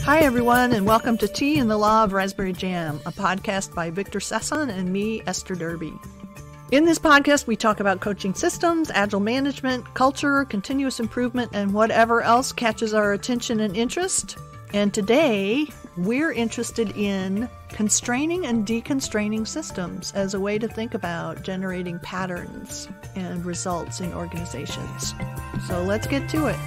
Hi, everyone, and welcome to Tea and the Law of Raspberry Jam, a podcast by Victor Sesson and me, Esther Derby. In this podcast, we talk about coaching systems, agile management, culture, continuous improvement, and whatever else catches our attention and interest. And today, we're interested in constraining and deconstraining systems as a way to think about generating patterns and results in organizations. So let's get to it.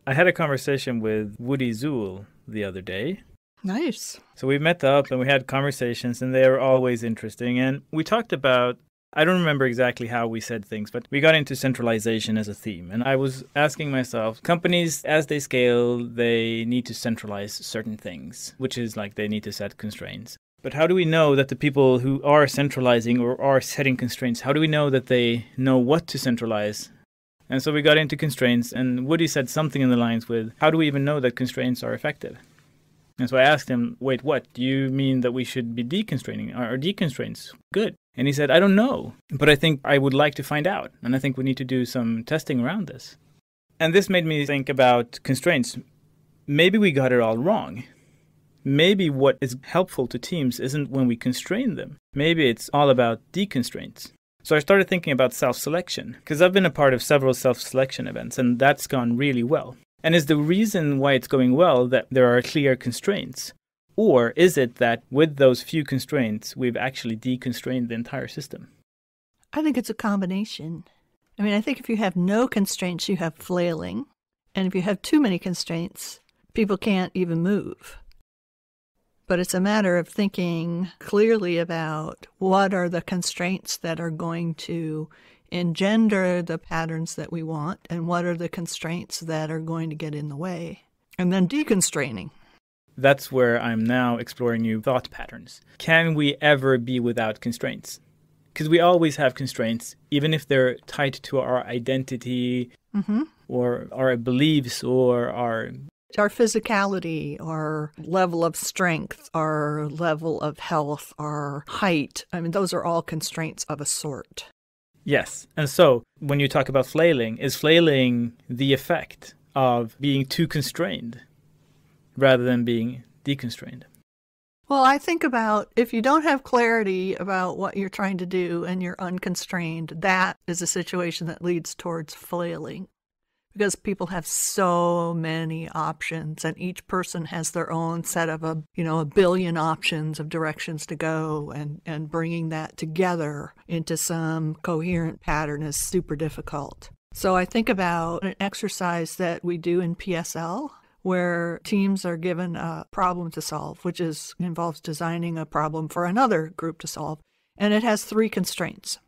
I had a conversation with Woody Zuhl the other day. Nice. So we met up and we had conversations, and they were always interesting. And we talked about, I don't remember exactly how we said things, but we got into centralization as a theme. And I was asking myself, companies, as they scale, they need to centralize certain things, which is like they need to set constraints. But how do we know that the people who are centralizing or are setting constraints, how do we know that they know what to centralize? And so we got into constraints, and Woody said something in the lines with, how do we even know that constraints are effective? And so I asked him, wait, what? Do you mean that we should be deconstraining? Are deconstraints good? And he said, I don't know, but I think I would like to find out. And I think we need to do some testing around this. And this made me think about constraints. Maybe we got it all wrong. Maybe what is helpful to teams isn't when we constrain them. Maybe it's all about deconstraints. So I started thinking about self-selection, because I've been a part of several self-selection events, and that's gone really well. And is the reason why it's going well that there are clear constraints? Or is it that with those few constraints, we've actually deconstrained the entire system? I think it's a combination. I think if you have no constraints, you have flailing. And if you have too many constraints, people can't even move. But it's a matter of thinking clearly about what are the constraints that are going to engender the patterns that we want, and what are the constraints that are going to get in the way, and then deconstraining. That's where I'm now exploring new thought patterns. Can we ever be without constraints? Because we always have constraints, even if they're tied to our identity or our beliefs or our physicality, our level of strength, our level of health, our height. Those are all constraints of a sort. Yes. And so when you talk about flailing, is flailing the effect of being too constrained rather than being deconstrained? Well, I think about if you don't have clarity about what you're trying to do and you're unconstrained, that is a situation that leads towards flailing. Because people have so many options, and each person has their own set of a billion options of directions to go, and bringing that together into some coherent pattern is super difficult. So I think about an exercise that we do in PSL, where teams are given a problem to solve, which involves designing a problem for another group to solve, and it has 3 constraints.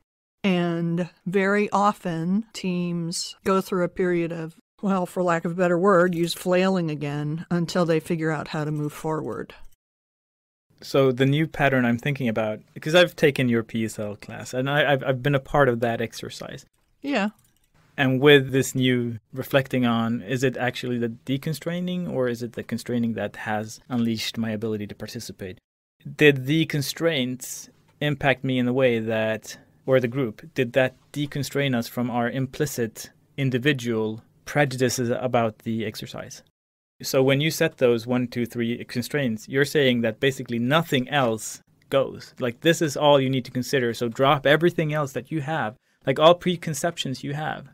And very often, teams go through a period of, well, for lack of a better word, use flailing again until they figure out how to move forward. So the new pattern I'm thinking about, because I've taken your PSL class, and I've been a part of that exercise. Yeah. And with this new reflecting on, is it actually the deconstraining, or is it the constraining that has unleashed my ability to participate? Did the constraints impact me in the way that, or the group, did that deconstrain us from our implicit individual prejudices about the exercise? So when you set those 1, 2, 3 constraints, you're saying that basically nothing else goes. Like, this is all you need to consider. So drop everything else that you have, like all preconceptions you have.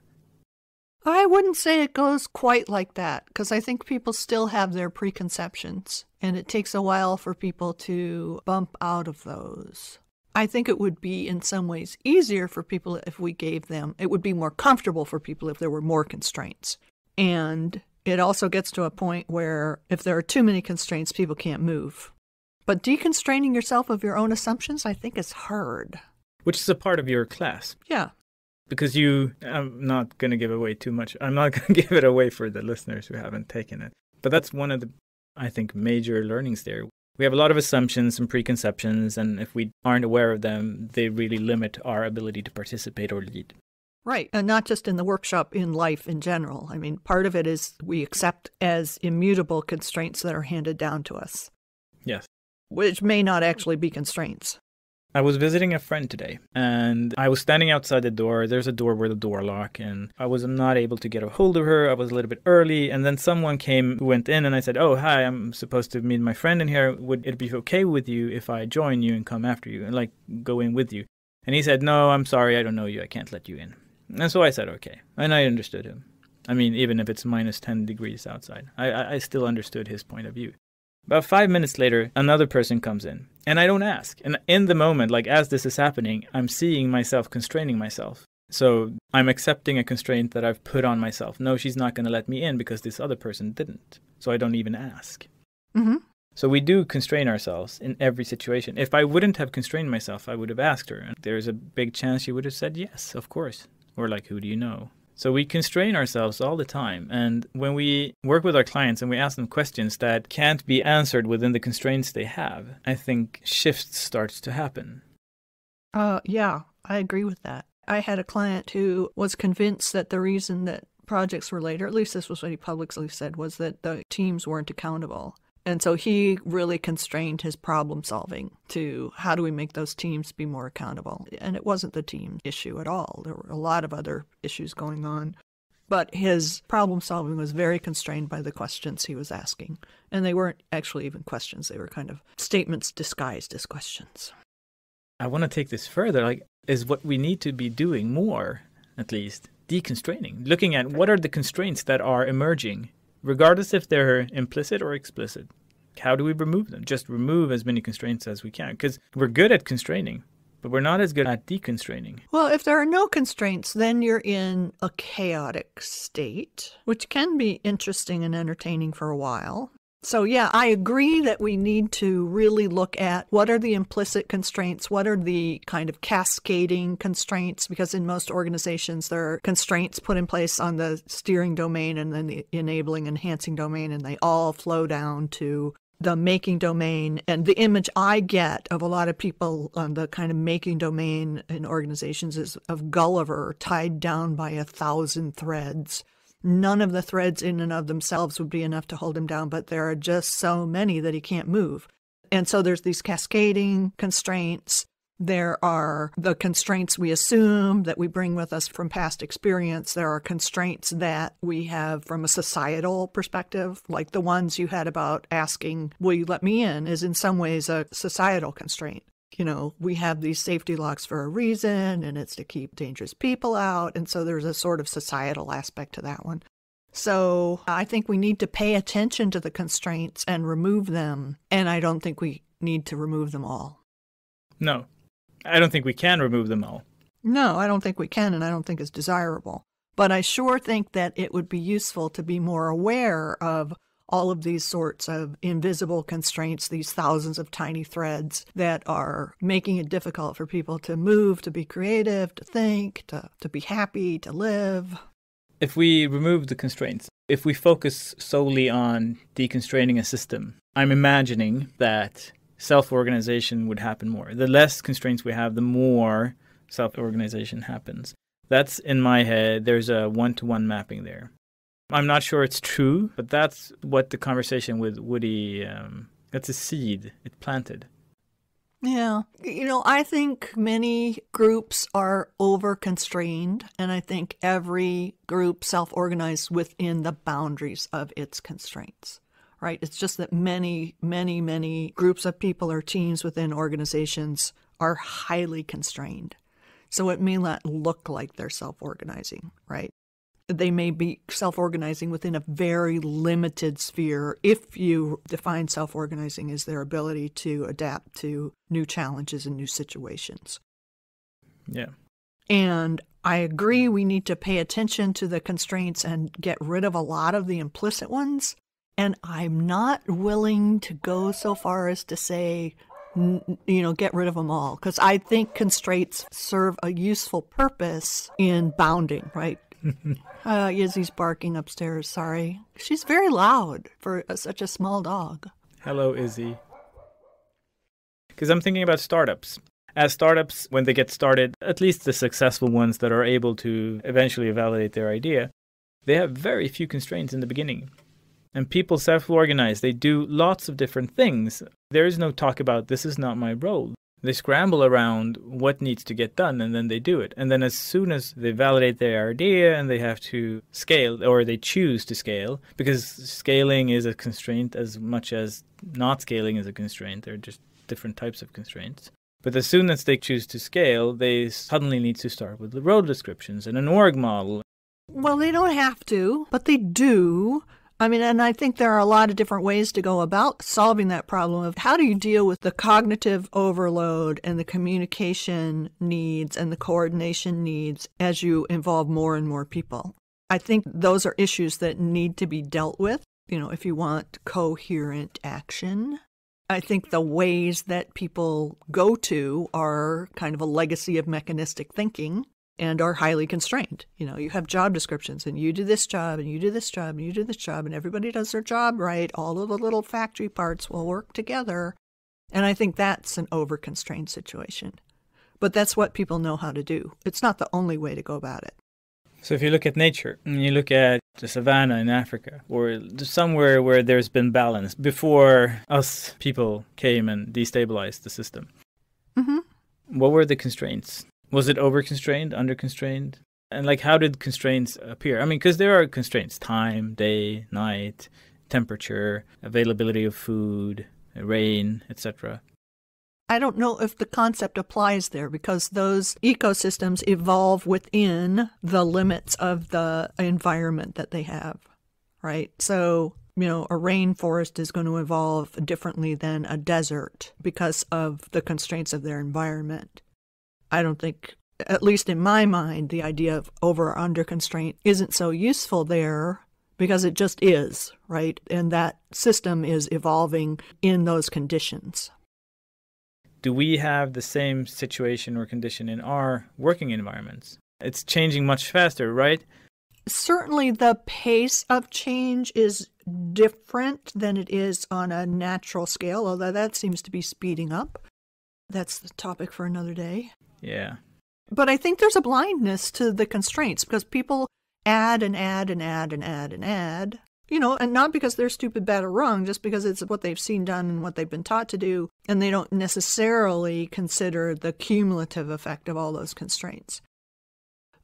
I wouldn't say it goes quite like that, because I think people still have their preconceptions, and it takes a while for people to bump out of those. I think it would be in some ways easier for people if we gave them, it would be more comfortable for people if there were more constraints. And it also gets to a point where if there are too many constraints, people can't move. But deconstraining yourself of your own assumptions, I think, is hard. Which is a part of your class. Yeah. Because I'm not going to give away too much. I'm not going to give it away for the listeners who haven't taken it. But that's one of the, I think, major learnings there. We have a lot of assumptions and preconceptions, and if we aren't aware of them, they really limit our ability to participate or lead. Right. And not just in the workshop, in life in general. Part of it is we accept as immutable constraints that are handed down to us. Yes. Which may not actually be constraints. I was visiting a friend today, and I was standing outside the door. There's a door with a door lock, and I was not able to get a hold of her. I was a little bit early, and then someone came, went in, and I said, "Oh, hi, I'm supposed to meet my friend in here. Would it be okay with you if I join you and come after you and, like, go in with you?" And he said, "No, I'm sorry, I don't know you. I can't let you in." And so I said, okay. And I understood him. I mean, even if it's minus 10 degrees outside, I still understood his point of view. About 5 minutes later, another person comes in, and I don't ask. And in the moment, like as this is happening, I'm seeing myself constraining myself. So I'm accepting a constraint that I've put on myself. No, she's not going to let me in because this other person didn't. So I don't even ask. Mm-hmm. So we do constrain ourselves in every situation. If I wouldn't have constrained myself, I would have asked her. And there's a big chance she would have said yes, of course. Or like, who do you know? So we constrain ourselves all the time. And when we work with our clients and we ask them questions that can't be answered within the constraints they have, I think shift starts to happen. Yeah, I agree with that. I had a client who was convinced that the reason that projects were later, at least this was what he publicly said, was that the teams weren't accountable. And so he really constrained his problem solving to how do we make those teams be more accountable? And it wasn't the team issue at all. There were a lot of other issues going on. But his problem solving was very constrained by the questions he was asking. And they weren't actually even questions. They were kind of statements disguised as questions. I want to take this further. Like, is what we need to be doing more, at least, deconstraining, looking at what are the constraints that are emerging, regardless if they're implicit or explicit. How do we remove them? Just remove as many constraints as we can, because we're good at constraining, but we're not as good at deconstraining. Well, if there are no constraints, then you're in a chaotic state, which can be interesting and entertaining for a while. So yeah, I agree that we need to really look at what are the implicit constraints, what are the kind of cascading constraints, because in most organizations there are constraints put in place on the steering domain and then the enabling, enhancing domain, and they all flow down to the making domain. And the image I get of a lot of people on the kind of making domain in organizations is of Gulliver tied down by 1,000 threads. None of the threads in and of themselves would be enough to hold him down, but there are just so many that he can't move. And so there's these cascading constraints. There are the constraints we assume that we bring with us from past experience. There are constraints that we have from a societal perspective, like the ones you had about asking, will you let me in, is in some ways a societal constraint. You know, we have these safety locks for a reason, and it's to keep dangerous people out. And so there's a sort of societal aspect to that one. So I think we need to pay attention to the constraints and remove them. And I don't think we need to remove them all. No, I don't think we can remove them all. No, I don't think we can, and I don't think it's desirable. But I sure think that it would be useful to be more aware of all of these sorts of invisible constraints, these thousands of tiny threads that are making it difficult for people to move, to be creative, to think, to be happy, to live. If we remove the constraints, if we focus solely on deconstraining a system, I'm imagining that self-organization would happen more. The less constraints we have, the more self-organization happens. That's in my head. There's a one-to-one mapping there. I'm not sure it's true, but that's what the conversation with Woody, that's a seed it planted. Yeah. You know, I think many groups are over-constrained, and I think every group self-organizes within the boundaries of its constraints, right? It's just that many, many, many groups of people or teams within organizations are highly constrained. So it may not look like they're self-organizing, right? They may be self-organizing within a very limited sphere if you define self-organizing as their ability to adapt to new challenges and new situations. Yeah. And I agree we need to pay attention to the constraints and get rid of a lot of the implicit ones. And I'm not willing to go so far as to say, get rid of them all. Because I think constraints serve a useful purpose in bounding, right? Izzy's barking upstairs, sorry. She's very loud for such a small dog. Hello, Izzy. Because I'm thinking about startups. As startups, when they get started, at least the successful ones that are able to eventually validate their idea, they have very few constraints in the beginning. And people self-organize. They do lots of different things. There is no talk about, this is not my role. They scramble around what needs to get done, and then they do it. And then as soon as they validate their idea and they have to scale, or they choose to scale, because scaling is a constraint as much as not scaling is a constraint. They're just different types of constraints. But as soon as they choose to scale, they suddenly need to start with the role descriptions and an org model. Well, they don't have to, but they do. I mean, and I think there are a lot of different ways to go about solving that problem of how do you deal with the cognitive overload and the communication needs and the coordination needs as you involve more and more people. I think those are issues that need to be dealt with, if you want coherent action. I think the ways that people go to are kind of a legacy of mechanistic thinking and are highly constrained. You have job descriptions, and you do this job, and you do this job, and you do this job, and everybody does their job right. All of the little factory parts will work together. And I think that's an over-constrained situation. But that's what people know how to do. It's not the only way to go about it. So if you look at nature, and you look at the savannah in Africa, or somewhere where there's been balance before us people came and destabilized the system, what were the constraints? Was it over-constrained, under-constrained? And how did constraints appear? I mean, because there are constraints: time, day, night, temperature, availability of food, rain, etc. I don't know if the concept applies there because those ecosystems evolve within the limits of the environment that they have, right? So, a rainforest is going to evolve differently than a desert because of the constraints of their environment. I don't think, at least in my mind, the idea of over or under constraint isn't so useful there because it just is, right? And that system is evolving in those conditions. Do we have the same situation or condition in our working environments? It's changing much faster, right? Certainly the pace of change is different than it is on a natural scale, although that seems to be speeding up. That's the topic for another day. Yeah. But I think there's a blindness to the constraints because people add and add and add and add and add, and not because they're stupid, bad, or wrong, just because it's what they've seen done and what they've been taught to do, and they don't necessarily consider the cumulative effect of all those constraints.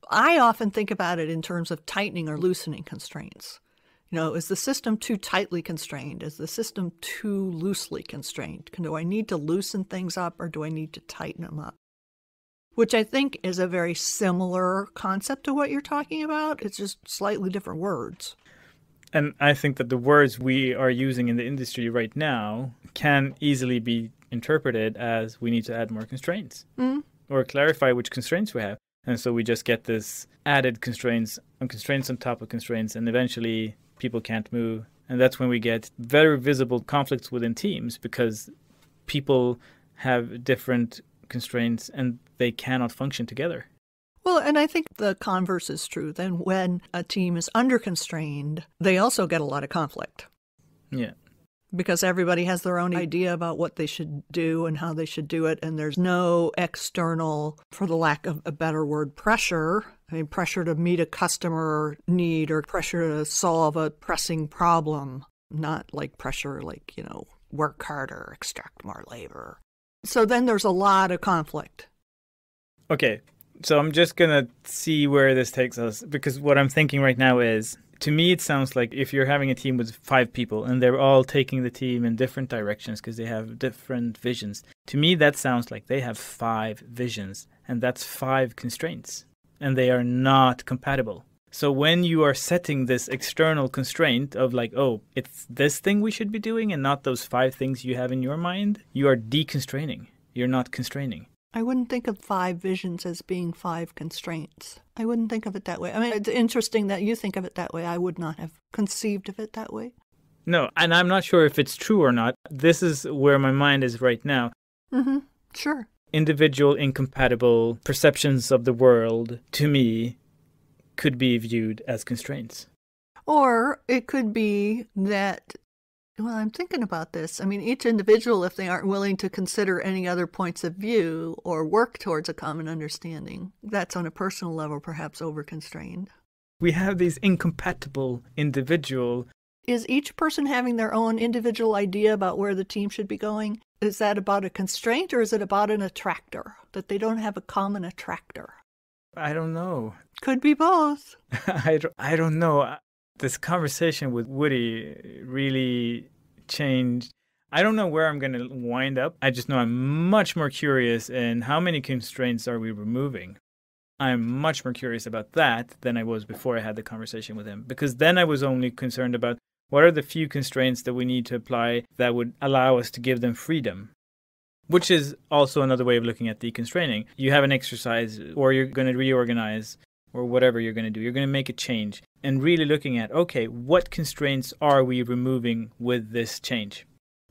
I often think about it in terms of tightening or loosening constraints. Is the system too tightly constrained? Is the system too loosely constrained? Do I need to loosen things up or do I need to tighten them up? Which I think is a very similar concept to what you're talking about. It's just slightly different words. And I think that the words we are using in the industry right now can easily be interpreted as we need to add more constraints or clarify which constraints we have. And so we just get this added constraints on top of constraints, and eventually people can't move. And that's when we get very visible conflicts within teams because people have different constraints and they cannot function together. Well, and I think the converse is true. Then when a team is under-constrained, they also get a lot of conflict. Yeah. Because everybody has their own idea about what they should do and how they should do it, and there's no external, for the lack of a better word, pressure. I mean, pressure to meet a customer need or pressure to solve a pressing problem, not like pressure like, work harder, extract more labor. So then there's a lot of conflict. Okay, so I'm just going to see where this takes us, because what I'm thinking right now is, to me, it sounds like if you're having a team with 5 people and they're all taking the team in different directions because they have different visions, to me, that sounds like they have 5 visions, and that's 5 constraints, and they are not compatible. So when you are setting this external constraint of it's this thing we should be doing and not those 5 things you have in your mind, you are deconstraining. You're not constraining. I wouldn't think of 5 visions as being 5 constraints. I wouldn't think of it that way. I mean, it's interesting that you think of it that way. I would not have conceived of it that way. No, and I'm not sure if it's true or not. This is where my mind is right now. Mm-hmm. Sure. Individual, incompatible perceptions of the world, to me, could be viewed as constraints. Or it could be that, well, I'm thinking about this. I mean, each individual, if they aren't willing to consider any other points of view or work towards a common understanding, that's on a personal level perhaps over-constrained. We have these incompatible individual. Is each person having their own individual idea about where the team should be going? Is that about a constraint or is it about an attractor? That they don't have a common attractor? I don't know. Could be both. I don't know. This conversation with Woody really changed. I don't know where I'm going to wind up. I just know I'm much more curious in how many constraints are we removing. I'm much more curious about that than I was before I had the conversation with him. Because then I was only concerned about what are the few constraints that we need to apply that would allow us to give them freedom. Which is also another way of looking at deconstraining. You have an exercise, or you're going to reorganize, or whatever you're going to do. You're going to make a change. And really looking at, okay, what constraints are we removing with this change?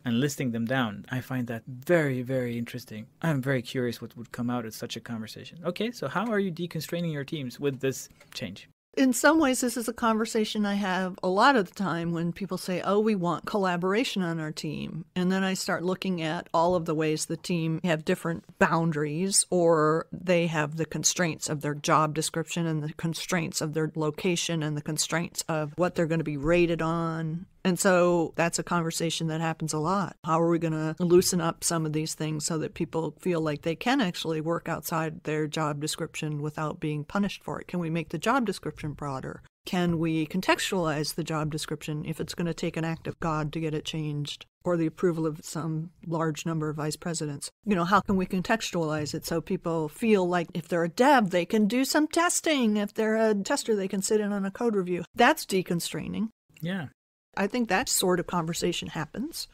And listing them down. I find that very, very interesting. I'm very curious what would come out of such a conversation. Okay, so how are you deconstraining your teams with this change? In some ways, this is a conversation I have a lot of the time when people say, oh, we want collaboration on our team. And then I start looking at all of the ways the team have different boundaries, or they have the constraints of their job description and the constraints of their location and the constraints of what they're going to be rated on. And so that's a conversation that happens a lot. How are we going to loosen up some of these things so that people feel like they can actually work outside their job description without being punished for it? Can we make the job description broader? Can we contextualize the job description if it's going to take an act of God to get it changed, or the approval of some large number of vice presidents? How can we contextualize it so people feel like if they're a dev, they can do some testing. If they're a tester, they can sit in on a code review. That's deconstraining. Yeah. I think that sort of conversation happens.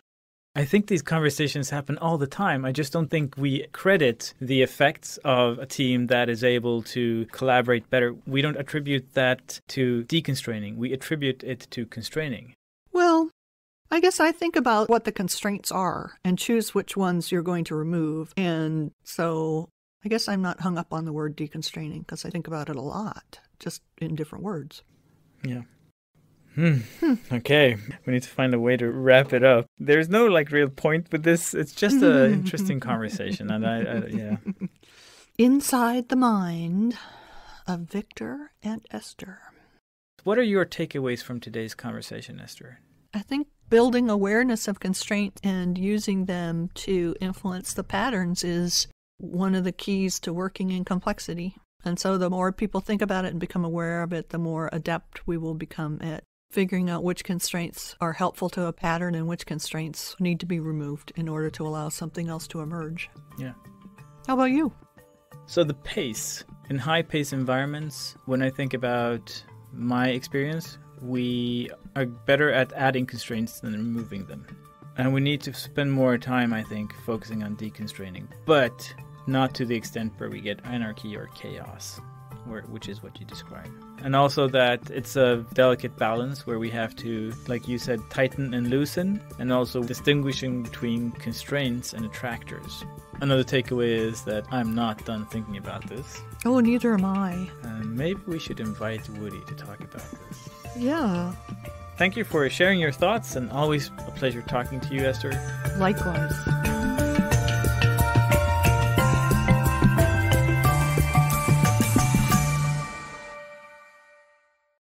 I think these conversations happen all the time. I just don't think we credit the effects of a team that is able to collaborate better. We don't attribute that to deconstraining. We attribute it to constraining. Well, I guess I think about what the constraints are and choose which ones you're going to remove. And so I guess I'm not hung up on the word deconstraining because I think about it a lot, just in different words. Yeah. Okay, we need to find a way to wrap it up. There's no real point with this. It's just an interesting conversation, and yeah. Inside the mind of Victor and Esther. What are your takeaways from today's conversation, Esther? I think building awareness of constraints and using them to influence the patterns is one of the keys to working in complexity. And so the more people think about it and become aware of it, the more adept we will become at figuring out which constraints are helpful to a pattern and which constraints need to be removed in order to allow something else to emerge. Yeah. How about you? So the pace. In high-pace environments, when I think about my experience, we are better at adding constraints than removing them. And we need to spend more time, I think, focusing on deconstraining. But not to the extent where we get anarchy or chaos, which is what you describe. And also that it's a delicate balance where we have to, like you said, tighten and loosen, and also distinguishing between constraints and attractors. Another takeaway is that I'm not done thinking about this. Oh, neither am I. And maybe we should invite Woody to talk about this. Yeah. Thank you for sharing your thoughts, and always a pleasure talking to you, Esther. Likewise.